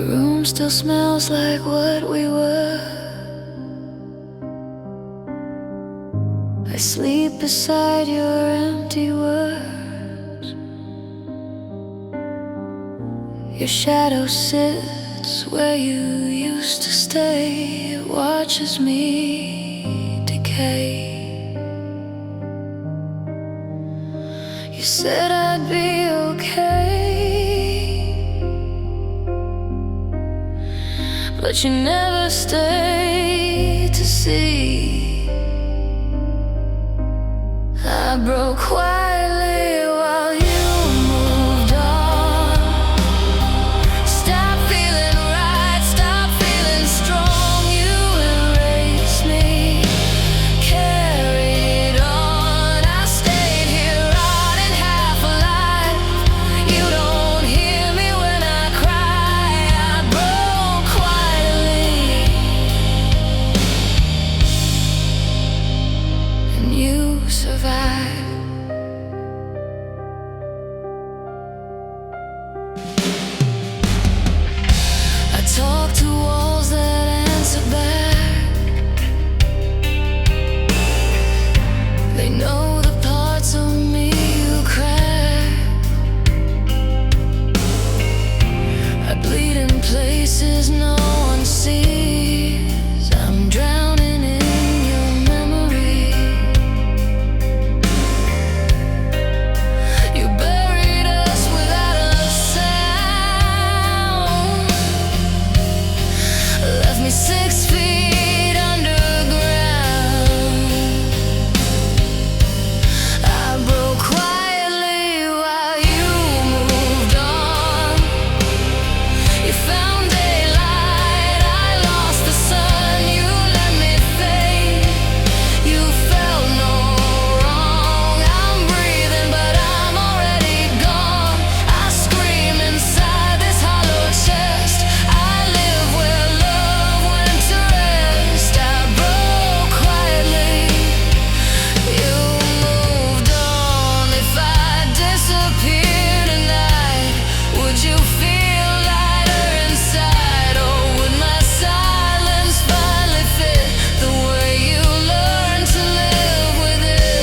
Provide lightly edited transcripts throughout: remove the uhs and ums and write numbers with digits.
room still smells like what we were. I sleep beside your empty words. Your shadow sits where you used to stay. It watches me decay. You said I'd be okay, but you never stayed to see. I broke quietly while you moved on. Stop feeling right, stop feeling strong. You erased me, carried on. I stayed here rotting half alive. You don't hear me when I cry. I broke quietly, and you survived. I talk to walls that answer back. They know the parts of me you crack. I bleed in places no one sees. I'm drowning in your memory. You buried us without a sound. Left me 6 feet underground. I broke quietly while you moved on. You found daylight, I lost the sun. You let me fade. You felt no wrong. I'm breathing, but I'm already gone. I scream inside this hollow chest. I live where love went to rest. I broke quietly. You moved on. If I disappear tonight, would you feel lighter inside? Or would my silence finally fit the way you learned to live with it?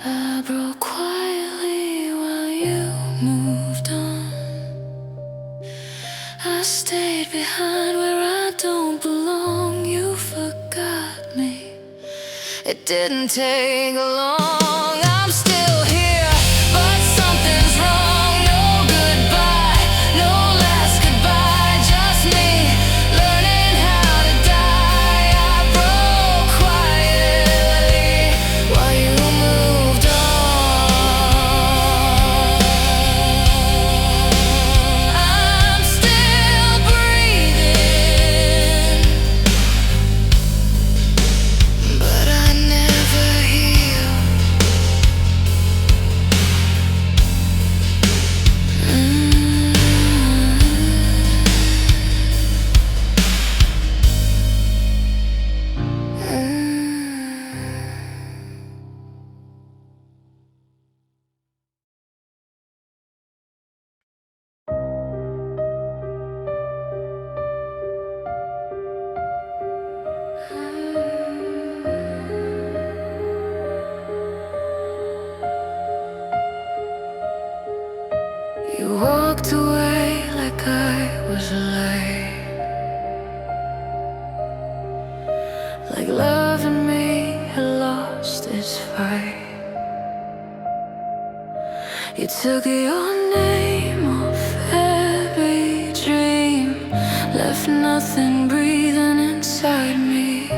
I broke quietly while you moved on. I stayed behind where I don't belong. You forgot me. It didn't take long. I'm still here, but something's wrong. No goodbye, no last goodbye. Just me learning how to die. I broke quietly while you moved on. I'm still breathing, but I never heal. You walked away like I was late, like love in me had lost its fight. You took your name off every dream, left nothing breathing inside me.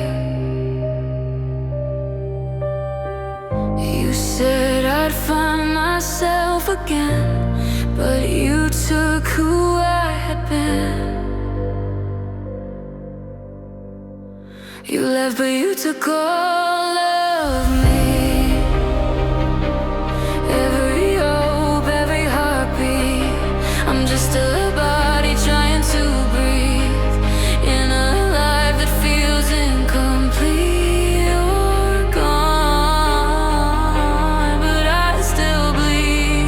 You said I'd find myself again, but you took who I had been. You left, but you took all of me. Every hope, every heartbeat. I'm just a body trying to breathe in a life that feels incomplete. You're gone, but I still bleed.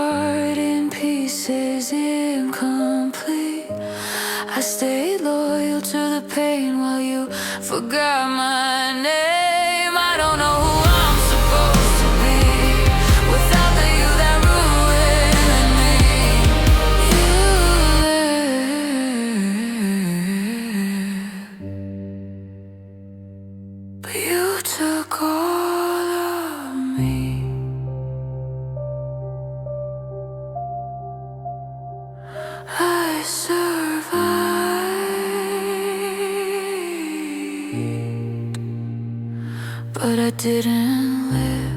heart in pieces, incomplete. I stayed loyal to the pain while you forgot my name. I don't know who I'm supposed to be without the you that ruined me. You left, but you took all of me. I survived, but I didn't live.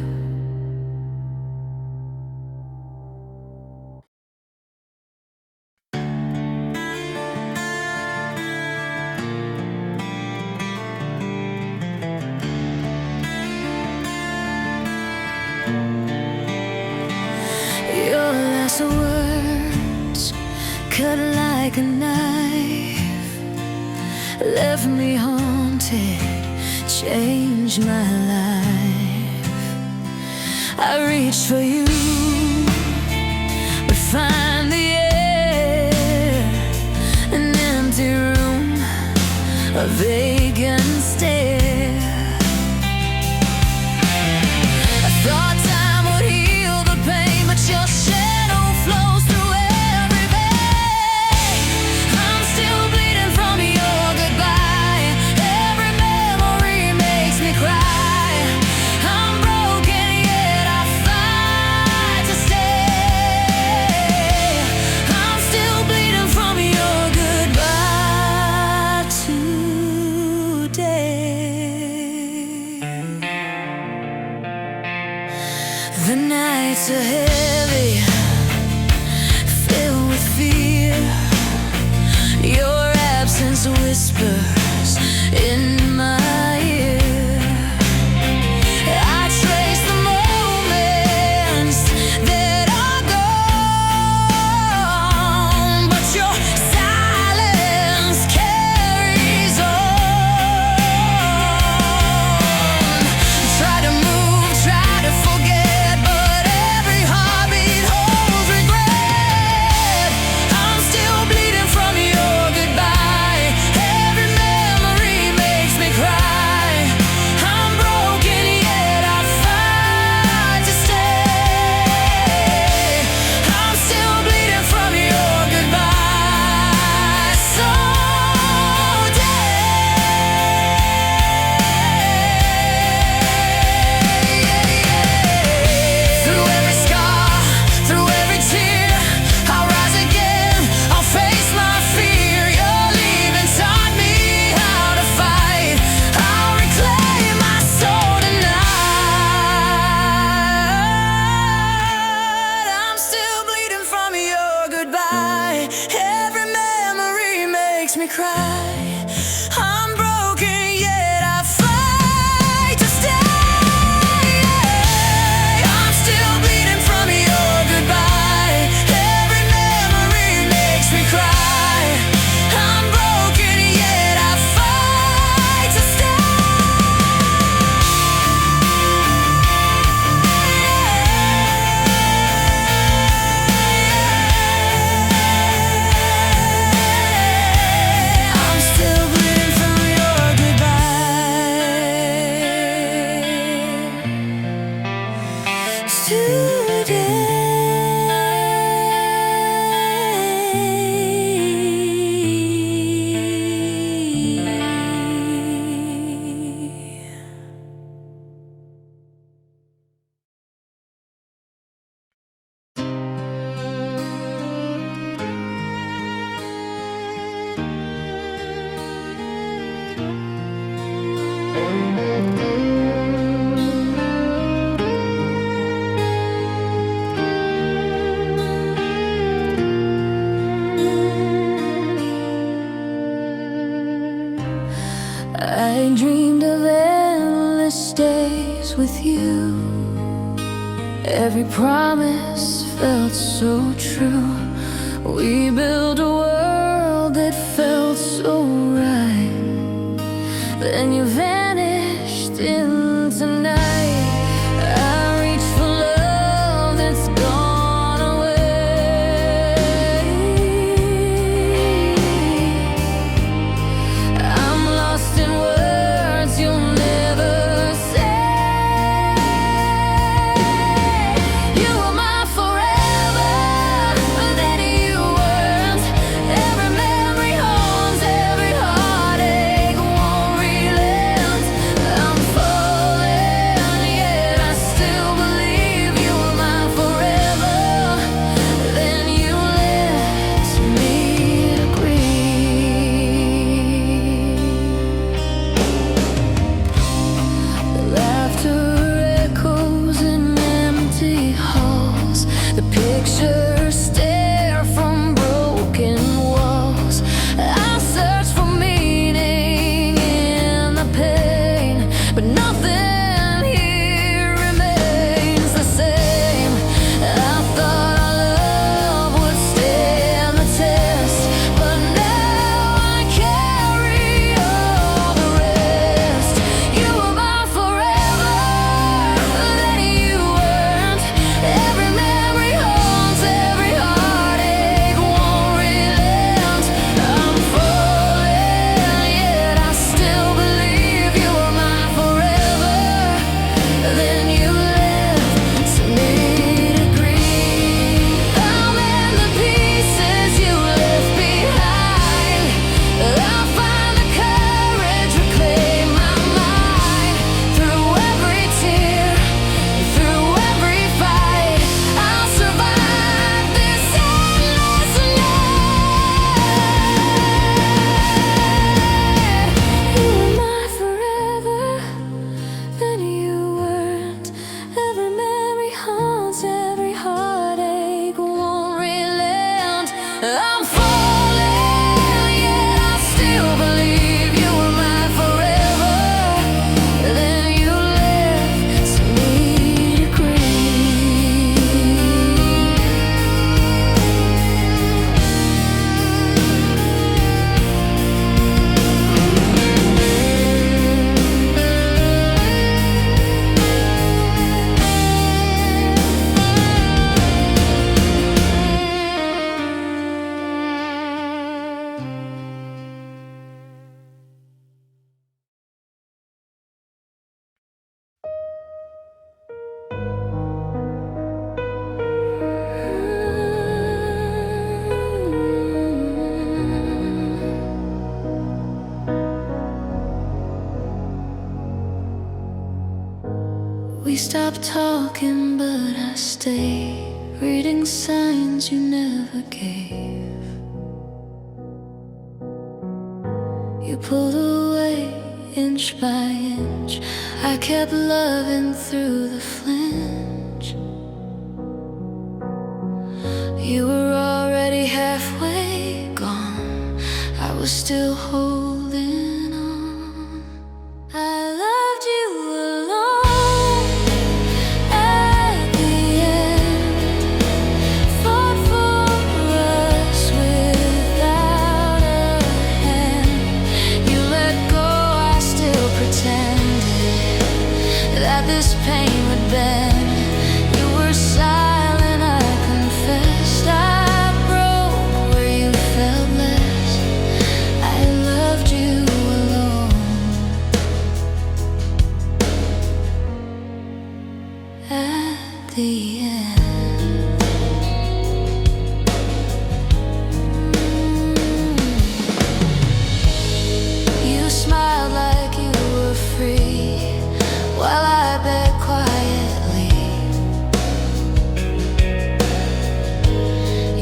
Your last words cut like a knife, left me haunted, changed my life. I reached for you, but find the air, an empty room, a vacant stare. I thought time would heal the pain, but your shadow flows through every vein. I'm still bleeding from your goodbye. Every memory makes me cry. I'm broken yet I fight to stay. I'm still bleeding from your goodbye today. The nights are heavy, filled with fear. Your absence whispers in my ear. I trace the moments that are gone, but your silence carries on. Try to move, try to forget, but every heartbeat holds regret. I'm still bleeding from your goodbye. Every memory makes me cry. I'm broken yet I fight to stay. I'm still bleeding from your goodbye. So through every scar, through every tear, I'll rise again, I'll face my fear. Your leaving taught me how to fight. I'll reclaim my soul tonight. I'm still bleeding from your goodbye. Every memory makes me cry. I'm broken yet I fight to stay. I'm still bleeding from your goodbye. Every memory makes me cry. I'm broken yet I fight to stay. I'm still bleeding from your goodbye today. I dreamed of endless days with you. Every promise felt so true. We built a world that felt so right. Then you vanished into night. I reached for love that's gone away. I'm falling, yet I still believe you were mine forever. Then you left me to grieve. We stopped talking, but I stayed, reading signs you never gave. You pulled away inch by inch. I kept loving through the flinch. You were already halfway gone. I was still holding on. I loved you alone at the end. Fought for us without a hand. You let go, I still pretended that this pain would bend. You were silent, I confessed. I broke where you felt less. I loved you alone at the end. You smiled like you were free, while I begged quietly.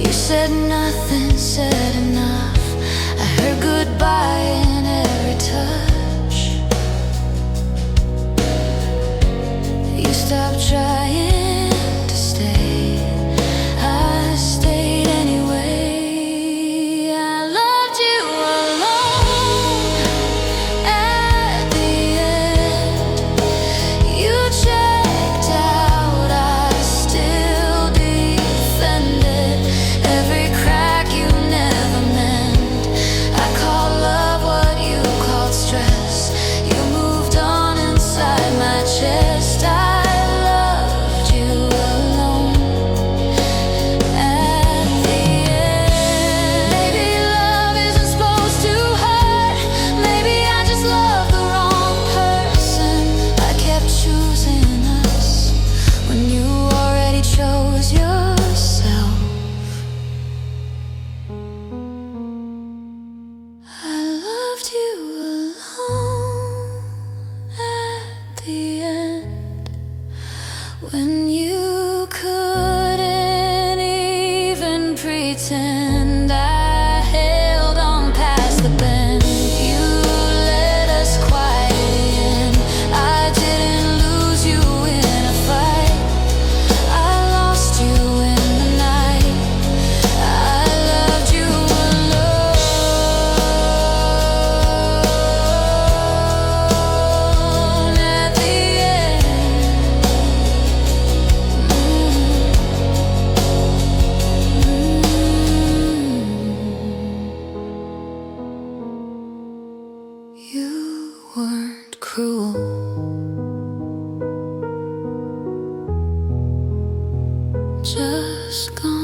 You said nothing, said enough. I heard goodbye in every touch. You stopped trying to stay. I stayed anyway. I loved you alone at the end. You checked out, I still defended every crack you never mend. I call love what you called stress. You moved on inside my chest. I loved you alone at the end. Maybe love isn't supposed to hurt. Maybe I just love the wrong person. I kept choosing us when you already chose yourself. I loved you alone at the end, when you couldn't even pretend. I held on past the bend. You let us quiet in. I didn't lose you in a fight. I lost you in the night. I loved you alone at the end. You weren't cruel, just gone.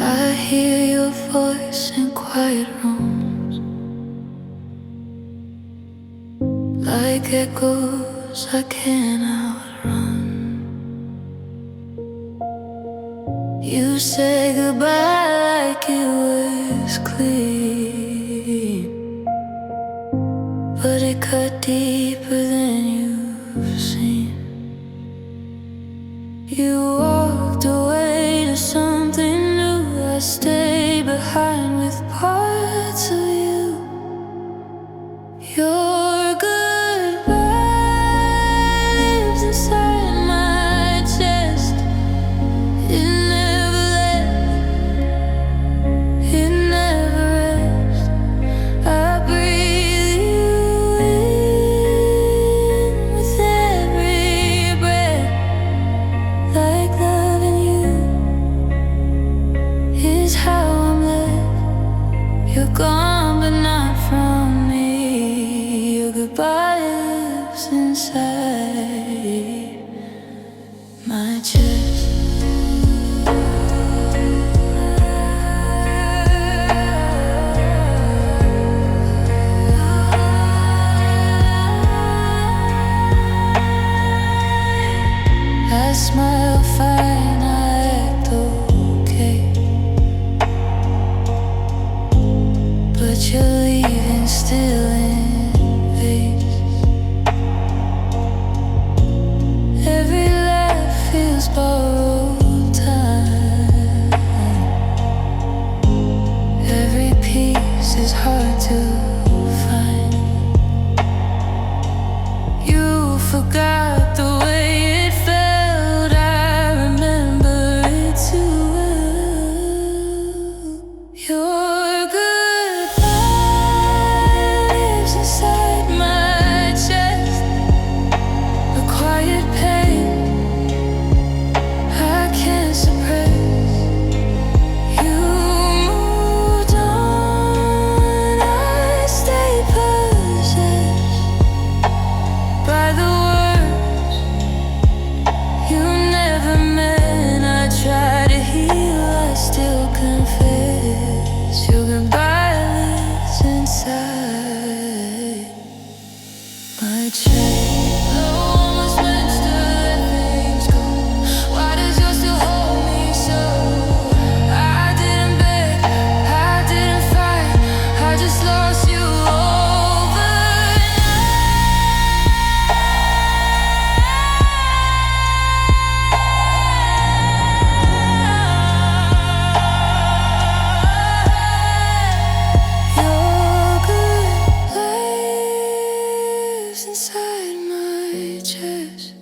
I hear your voice in quiet rooms, like echoes I can't outrun. You say goodbye like it was clean, but it cut deeper than you you've seen. You walked away to something new. I stayed behind with parts of you. Your goodbye lives inside my chest. It never left, it never rests. I breathe you in with every breath. Like loving you is how I'm left. You're gone but not from me. Your goodbye lives inside my chest. I smile fine, I act okay, but you're leaving still in vases. Every laugh feels borrowed time. Every piece is hard to find. You forgot the way it felt. I remember it too well. Your goodbye lives inside my chest. A quiet pain I can't suppress. You moved on, I stayed possessed by the words you never meant. I try to heal, I still confess. Your goodbye lives inside my chest. No one was meant to let things go. Why does yours still hold me so? I didn't beg, I didn't fight, I just lost you overnight. Your good lives inside my chest,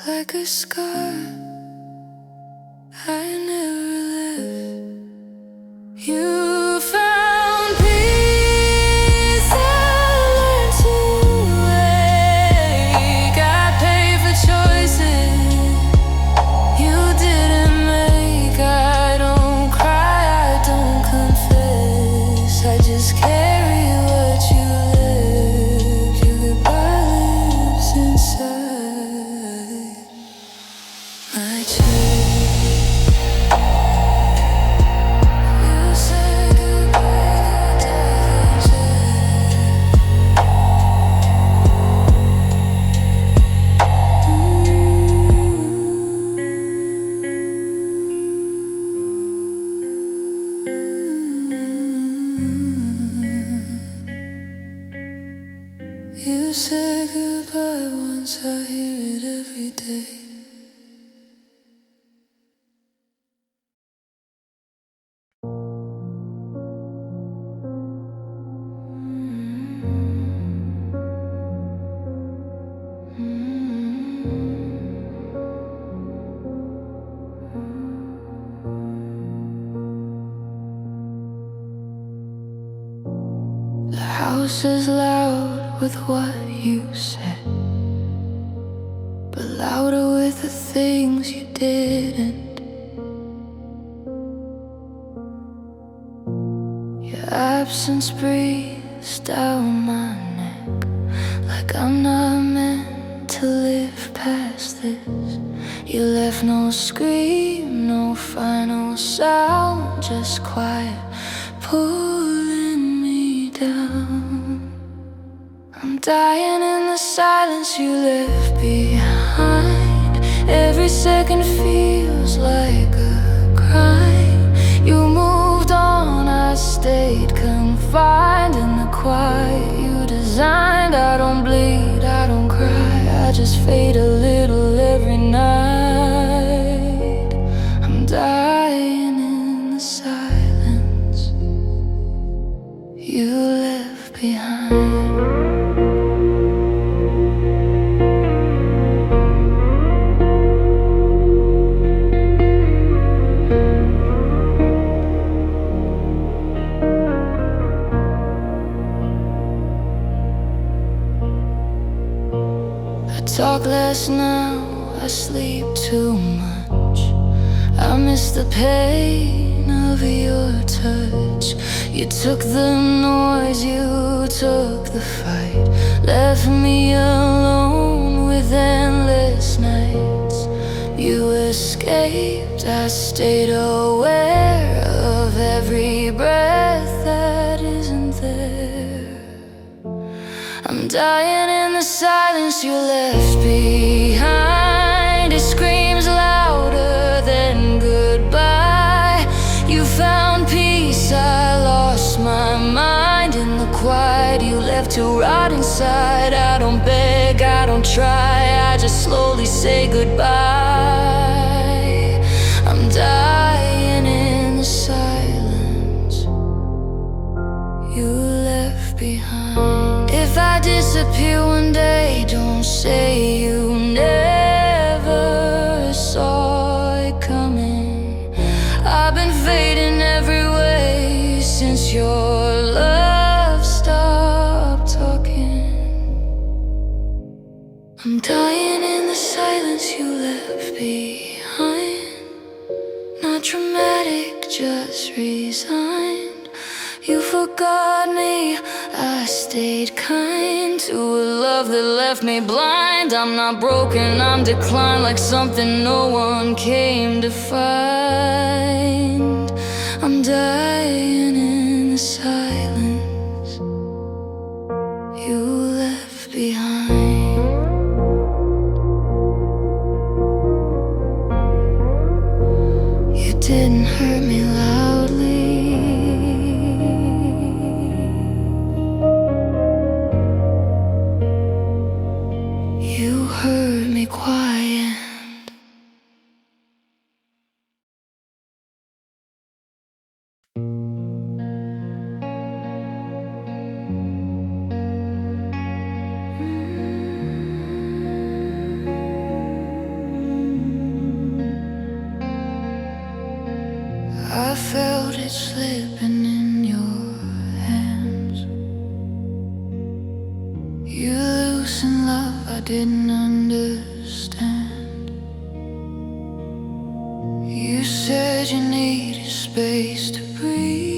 like a scar I never left. You found peace, I learned to wake. I paid for choices you didn't make. I don't cry, I don't confess. I just carry what you left. Your goodbye lives inside my chest. You said goodbye to You said goodbye once, I hear it every day. The house is loud with what you said, but louder with the things you didn't. Your absence breathes down my neck, like I'm not meant to live past this. You left no scream, no final sound, just quiet pulling me down. I'm dying in the silence you left behind. Every second feels like a crime. You moved on, I stayed confined in the quiet you designed. I don't bleed, I don't cry. shadows fade a little every night. I'm dying in the silence you left behind. Talk less now, I sleep too much. I miss the pain of your touch. You took the noise, you took the fight, left me alone with endless nights. You escaped, I stayed aware of every breath that isn't there. I'm dying in the silence you left behind. It screams louder than goodbye. You found peace, I lost my mind. In the quiet you left to rot inside. I don't beg, I don't try, I just slowly say goodbye. I'm dying in the silence you left behind. If I disappear one day, don't say you never saw it coming. I've been fading every way since your love stopped talking. I'm dying in the silence you left behind. Not dramatic, just resigned. You forgot me, I stayed kind to a love that left me blind. I'm not broken, I'm declined, like something no one came to find. I'm dying in the silence you left behind. You didn't hurt me loudly. You heard me quiet. I felt it slipping in your hands. You loosened love I didn't understand. You said you needed space to breathe.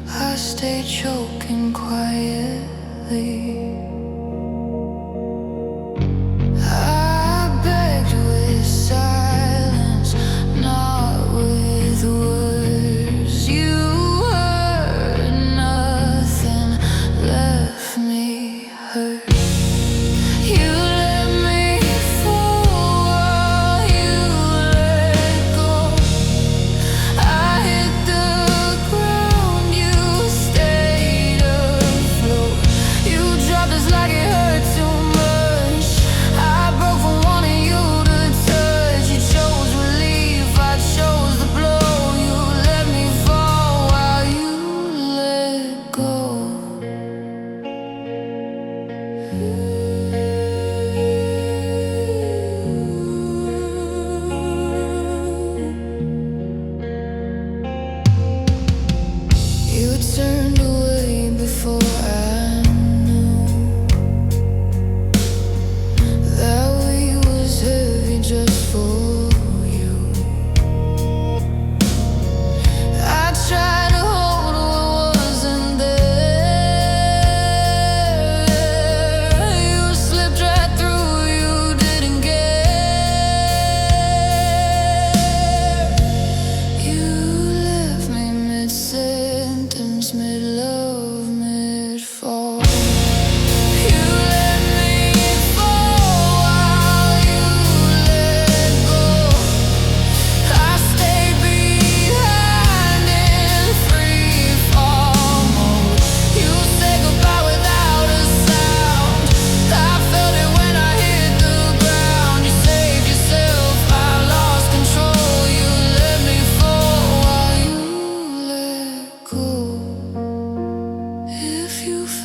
I stayed choking quietly. I begged with silence, not with words. You heard nothing, left me hurt. You let me fall while you let go. I hit the ground, you stayed afloat. You dropped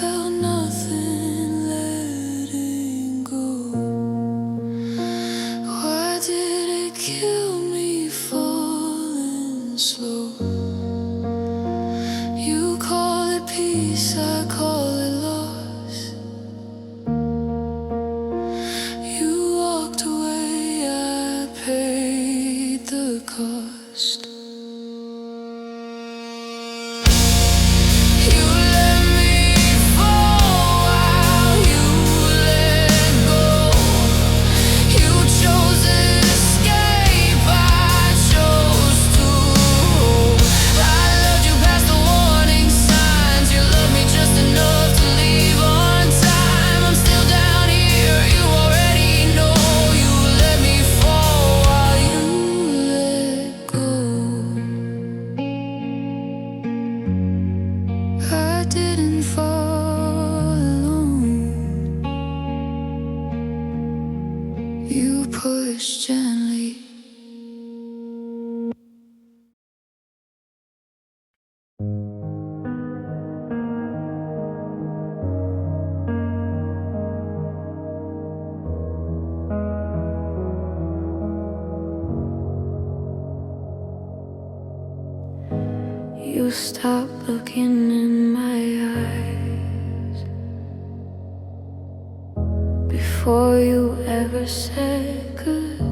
felt nothing letting go. Why did it kill me falling slow? You call it peace, I call it loss. You walked away, I paid the cost. Push gently. You stop looking in my eyes before you ever said goodbye.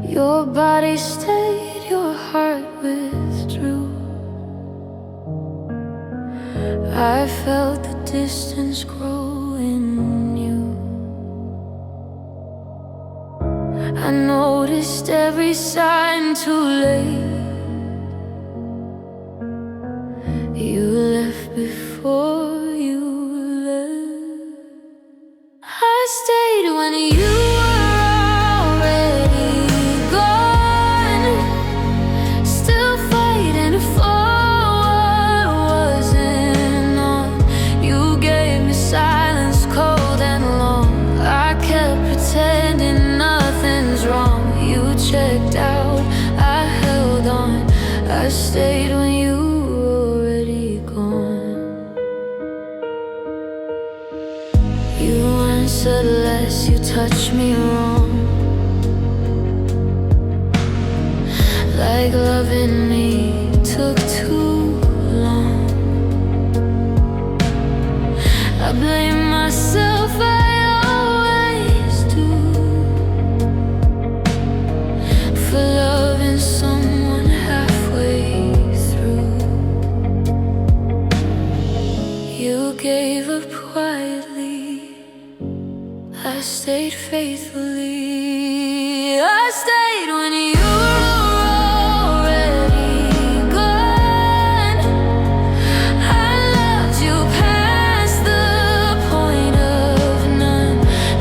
Your body stayed, your heart withdrew. I felt the distance grow in you. I noticed every sign too late. You left before you left. I stayed when you were already gone, still fighting for what wasn't on. You gave me silence, cold and long. I kept pretending nothing's wrong. You checked out, I held on. I stayed when you were already gone. You answered less, you touched me wrong, like loving me took too long. I blame myself, I always do, for loving someone halfway through. You gave up quietly, I stayed faithfully. I stayed when you were already gone. I loved you past the point of none.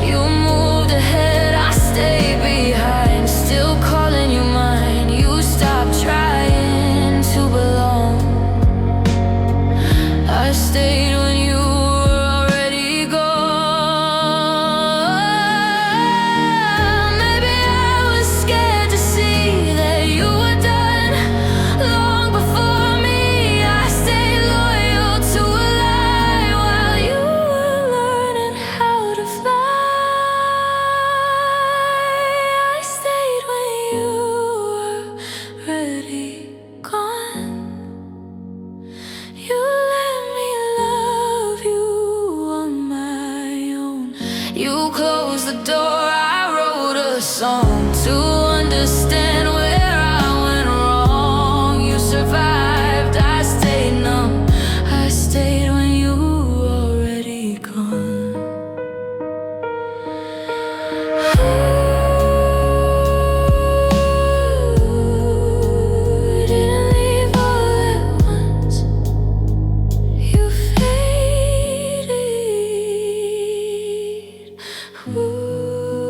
You moved ahead, I stayed behind, still calling you mine. You stopped trying to belong. I stayed when you were already gone. Maybe I was scared to see that you were done long before me. I stayed loyal to a lie while you were learning how to fly. I stayed when you were already gone. You let me love you on my own. You closed the door, I wrote a song to understand where I went wrong. You survived, I stayed numb. I stayed when you were already gone. You didn't leave all at once. You faded. Ooh.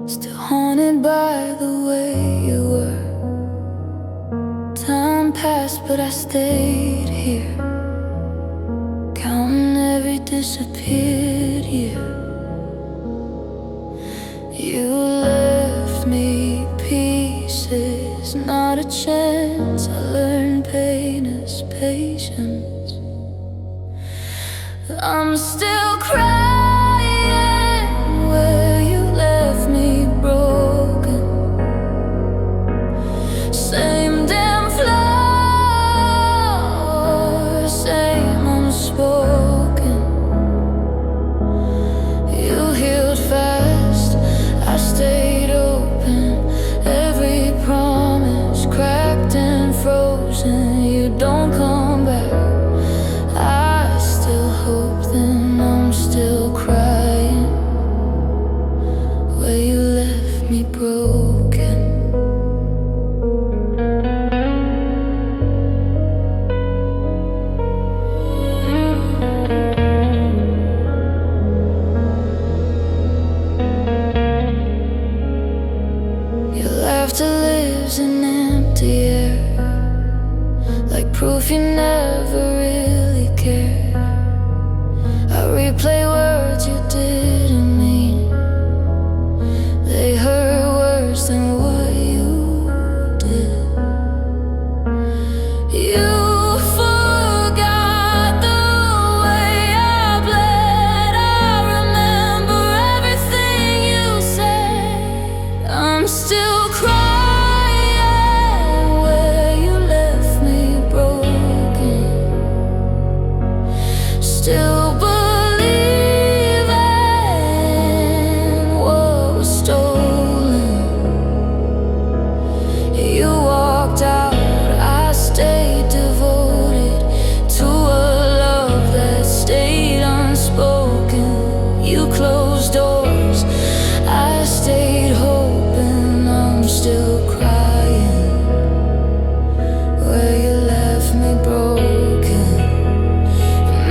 Still haunted by the way you were. Time passed but I stayed here, counting every disappeared year. You left me pieces, not a chance. I learned pain is patience. I'm still crying where you left me broken. Same damn floor, same unspoken. You healed fast, I stayed open. Every promise cracked and frozen. You don't come back, I still hope. Then I'm still crying where you left me broken. Your laughter lives in empty air, like proof you never really cared. I replay words you didn't mean. They hurt worse than what you did. You forgot the way I bled. I remember everything you said. I'm still crying where you left me broken. Still believing what was stolen. You walked out, I stayed devoted to a love that stayed unspoken. You closed doors, I stayed hoping. I'm still crying where you left me broken.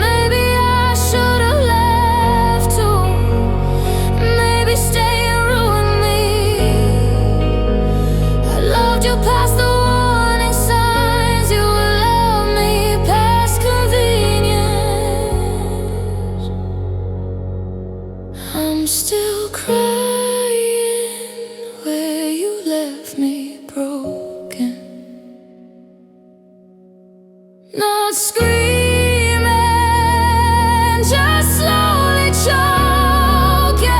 Maybe I should have left too. Maybe stay and ruin me. I loved you past the warning signs. You allowed me past convenience. I'm still crying where you left me broken. Not screaming, just slowly choking.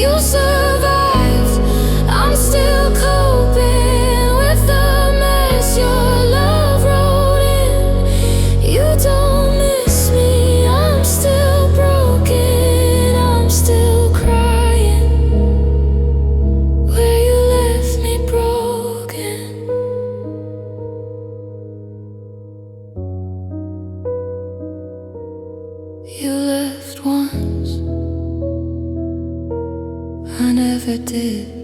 You survived, I'm still coping with the mess your love wrote in. You don't miss me, I'm still broken. I'm still crying where you left me broken. You left once, I never did.